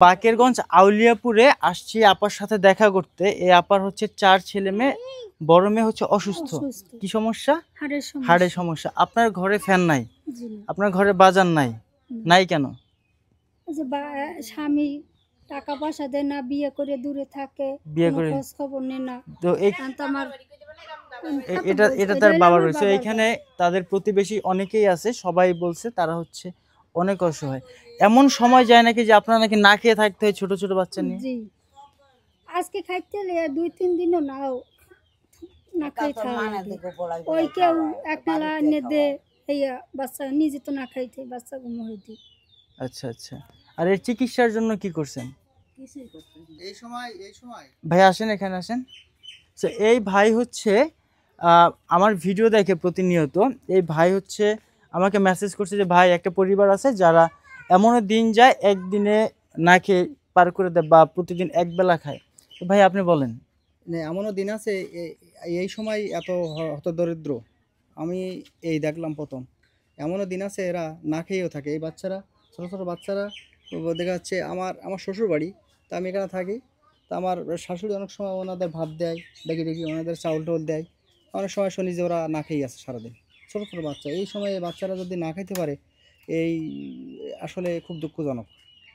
বাকেরগঞ্জ আউলিয়াপুরে আসছি আপার সাথে দেখা করতে। এই আপার হচ্ছে 4 ছেলে মেয়ে, বড় মেয়ে হচ্ছে অসুস্থ। কি সমস্যা? হাড়ের সমস্যা। আপনার ঘরে ফ্যান নাই, আপনার ঘরে বাজার নাই, নাই কেন? স্বামী টাকা পয়সা দেয় না, বিয়ে করে দূরে থাকে, বিয়ে করে খোঁজ খবর নেয় না। তো এটা তার বাবা রয়েছে এইখানে। তাদের প্রতিবেশী অনেকেই আছে, সবাই বলছে তারা হচ্ছে অনেক অসহায়। এমন সময় যায় নাকি যে আপনারা নাকি না খেয়ে থাকতে হয় ছোট ছোট বাচ্চা নিয়ে? জি, আজকে খাইতে 2-3 দিনও নাও না খাই থাকে। ওই কেউ একনালা এনে দে, এই বাচ্চা নিজে তো না খাইতে বাচ্চা মরে দিই। আচ্ছা আচ্ছা। আর এর চিকিৎসার জন্য কি করছেন? এই সময় ভাই আসেন, এখানে আসেন। এই ভাই হচ্ছে আমার ভিডিও দেখে প্রতিনিয়ত। এই ভাই হচ্ছে আমাকে মেসেজ করছে যে ভাই একটা পরিবার আছে যারা এমনও দিন যায় একদিনে না খেয়ে পার করে দেয় বা প্রতিদিন একবেলা খায়। তো ভাই আপনি বলেন। এমনও দিন আছে এই সময় এত হতদরিদ্র আমি এই দেখলাম প্রথম। এমনও দিন আছে এরা না খেয়েও থাকে। এই বাচ্চারা, ছোটো ছোটো বাচ্চারা দেখা যাচ্ছে আমার শ্বশুর বাড়ি, তা আমি এখানে থাকি। তা আমার শাশুড়ি অনেক সময় ওনাদের ভাত দেয়, দেখি ওনাদের চাউল টাউল দেয়। অনেক সময় শুনি যে ওরা না খেয়ে আছে সারাদিন, ছোটো ছোটো বাচ্চা। এই সময় বাচ্চারা যদি না খাইতে পারে, এই আসলে খুব দুঃখজনক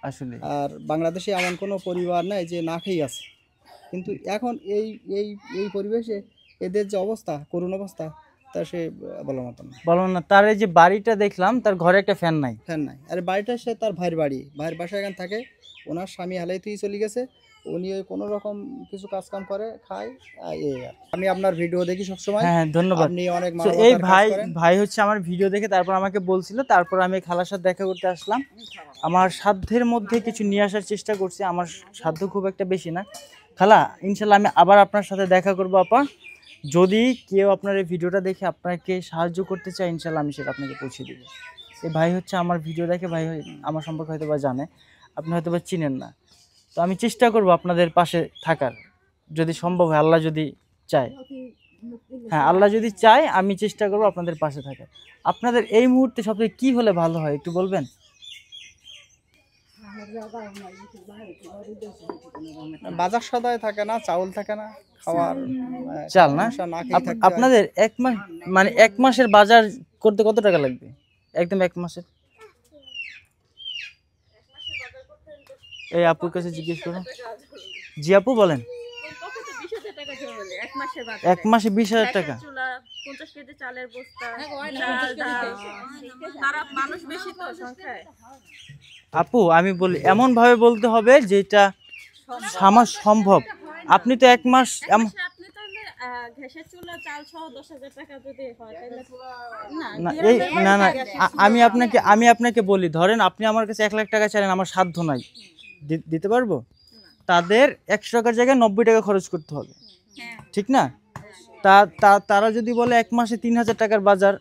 আসলে। আর বাংলাদেশে এমন কোনো পরিবার নাই যে না খেয়ে আছে। কিন্তু এখন এই এই এই পরিবেশে এদের যে অবস্থা, করুণ অবস্থা, তা সে বলার মতো না। বলুন না, তার এই যে বাড়িটা দেখলাম, তার ঘরে একটা ফ্যান নাই। ফ্যান নাই। আর বাড়িটা সে তার ভাইয়ের বাড়ি, ভাইয়ের বাসায় এখানে থাকে। ওনার স্বামী হালাইতেই চলে গেছে, উনি ওই কোনো রকম কিছু কাজ কাম করে খায়। আমি আপনার ভিডিও দেখি সবসময়। হ্যাঁ ধন্যবাদ। আপনি অনেক এই ভাই হচ্ছে আমার ভিডিও দেখে তারপর আমাকে বলছিল, তারপর আমি খালার সাথে দেখা করতে আসলাম। আমার সাধ্যের মধ্যে কিছু নিয়ে আসার চেষ্টা করছি, আমার সাধ্য খুব একটা বেশি না। খালা ইনশাল্লাহ আমি আবার আপনার সাথে দেখা করবো আপা। যদি কেউ আপনার এই ভিডিওটা দেখে আপনাকে সাহায্য করতে চায়, ইনশাল্লাহ আমি সেটা আপনাকে পৌঁছে দেব। এই ভাই হচ্ছে আমার ভিডিও দেখে, ভাই আমার সম্পর্কে হয়তো বা জানে, আপনি হয়তো বা চিনেন না। তো আমি চেষ্টা করব আপনাদের পাশে থাকার, যদি সম্ভব হয়, আল্লাহ যদি চায়। হ্যাঁ আল্লাহ যদি চায় আমি চেষ্টা করব আপনাদের পাশে থাকার। আপনাদের এই মুহূর্তে সবথেকে কি হলে ভালো হয় একটু বলবেন? বাজার সদায় থাকে না, চাউল থাকে না, খাওয়ার চাল না। আপনাদের এক মাস মানে 1 মাসের বাজার করতে কত টাকা লাগবে? একদম 1 মাসের। এই আপুর কাছে জিজ্ঞেস করুন। জি আপু বলেন। 1 মাসে 20,000 টাকা। আপু আমি বলি এমন ভাবে বলতে হবে যেটা আমার সম্ভব। আপনি তো 1 মাস না আমি আপনাকে বলি, ধরেন আপনি আমার কাছে 1 লাখ টাকা চাইলেন, আমার সাধ্য নাই, দিতে পারবো? তাদের 100 টাকার জায়গায় 90 টাকা খরচ করতে হবে, ঠিক না? তারা যদি বলে 1 মাসে 3,000 টাকার বাজার,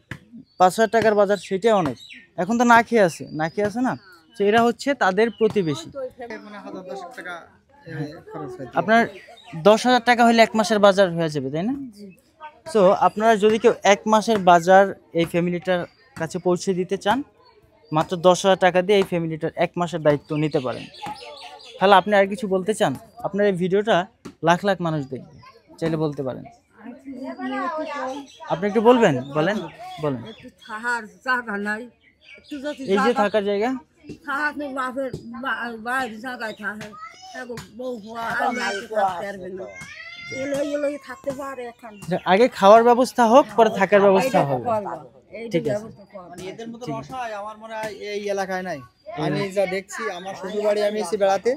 5,000 টাকার বাজার, সেটাই অনেক। এখন তো না খেয়ে আছে না। তো এরা হচ্ছে তাদের প্রতিবেশী। আপনার 10,000 টাকা হলে 1 মাসের বাজার হয়ে যাবে, তাই না? সো আপনারা যদি কেউ 1 মাসের বাজার এই ফ্যামিলিটার কাছে পৌঁছে দিতে চান, মাত্র 10,000 টাকা দিয়ে এই ফ্যামিলিটার 1 মাসের দায়িত্ব নিতে পারেন। তাহলে আপনি আর কিছু বলতে চান? আপনার এই ভিডিওটা লাখ লাখ মানুষ দেখবে, চাইলে বলতে পারেন। আপনি একটু বলবেন, বলেন। এই যে থাকার জায়গা, আগে খাওয়ার ব্যবস্থা হোক, পরে থাকার ব্যবস্থা হবে। ঠিক আছে। এদের মতো অসহায় আমার মনে হয় এই এলাকায় নাই। আমি যা দেখছি, আমার শ্বশুর বাড়ি আমি এসে বেড়াতে,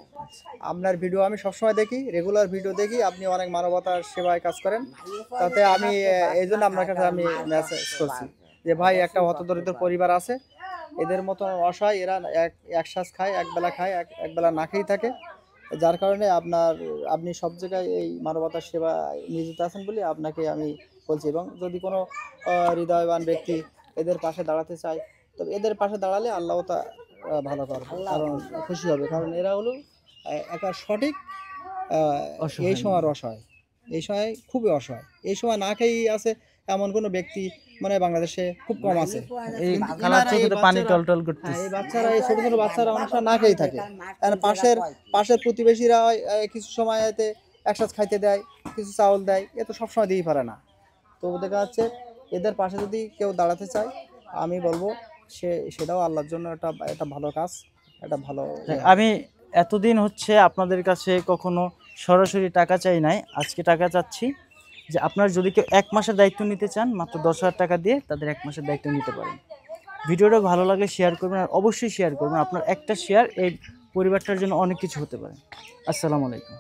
আপনার ভিডিও আমি সবসময় দেখি, রেগুলার ভিডিও দেখি। আপনি অনেক মানবতার সেবায় কাজ করেন, তাতে আমি এই জন্য আপনার কাছে আমি মেসেজ করছি যে ভাই একটা হতদরিদ্র পরিবার আছে, এদের মতো অসহায়, এরা এক শ্বাস খায়, একবেলা খায়, একবেলা না খেয়েই থাকে। যার কারণে আপনি সব জায়গায় এই মানবতার সেবা নিয়োজিত আছেন বলে আপনাকে আমি বলছি। এবং যদি কোনো হৃদয়বান ব্যক্তি এদের পাশে দাঁড়াতে চায়, তবে এদের পাশে দাঁড়ালে আল্লাহ তা ভালো করবে, কারণ খুশি হবে। কারণ এরা হলো একটা সঠিক এই সময় অসহায়, এই সময় খুবই অসহায়। এই সময় না খেয়েই আছে এমন কোনো ব্যক্তি মানে বাংলাদেশে খুব কম আছে। এই কিন্তু খালা এনারা চোখে এই তো পানি বাচ্চারা- টলটল হ্যাঁ, করতেছে। এই বাচ্চারা, এই ছোট ছোট বাচ্চারা অনেক সময় না খেয়েই থাকে। আর পাশের প্রতিবেশীরা কিছু সময় এতে একসাথে খাইতে দেয়, কিছু চাউল দেয়, এ তো সবসময় দিয়েই পারে না। তো দেখা যাচ্ছে এদের পাশে যদি কেউ দাঁড়াতে চায়, আমি বলবো সেটাও আল্লাহর জন্য একটা ভালো কাজ, একটা ভালো আমি এতদিন হচ্ছে আপনাদের কাছে কখনো সরাসরি টাকা চাই নাই, আজকে টাকা চাচ্ছি যে আপনারা যদি কেউ 1 মাসের দায়িত্ব নিতে চান মাত্র 10,000 টাকা দিয়ে তাদের 1 মাসের দায়িত্ব নিতে পারেন। ভিডিওটা ভালো লাগলে শেয়ার করবেন, আর অবশ্যই শেয়ার করবেন। আপনার একটা শেয়ার এই পরিবারটার জন্য অনেক কিছু হতে পারে। আসসালামু আলাইকুম।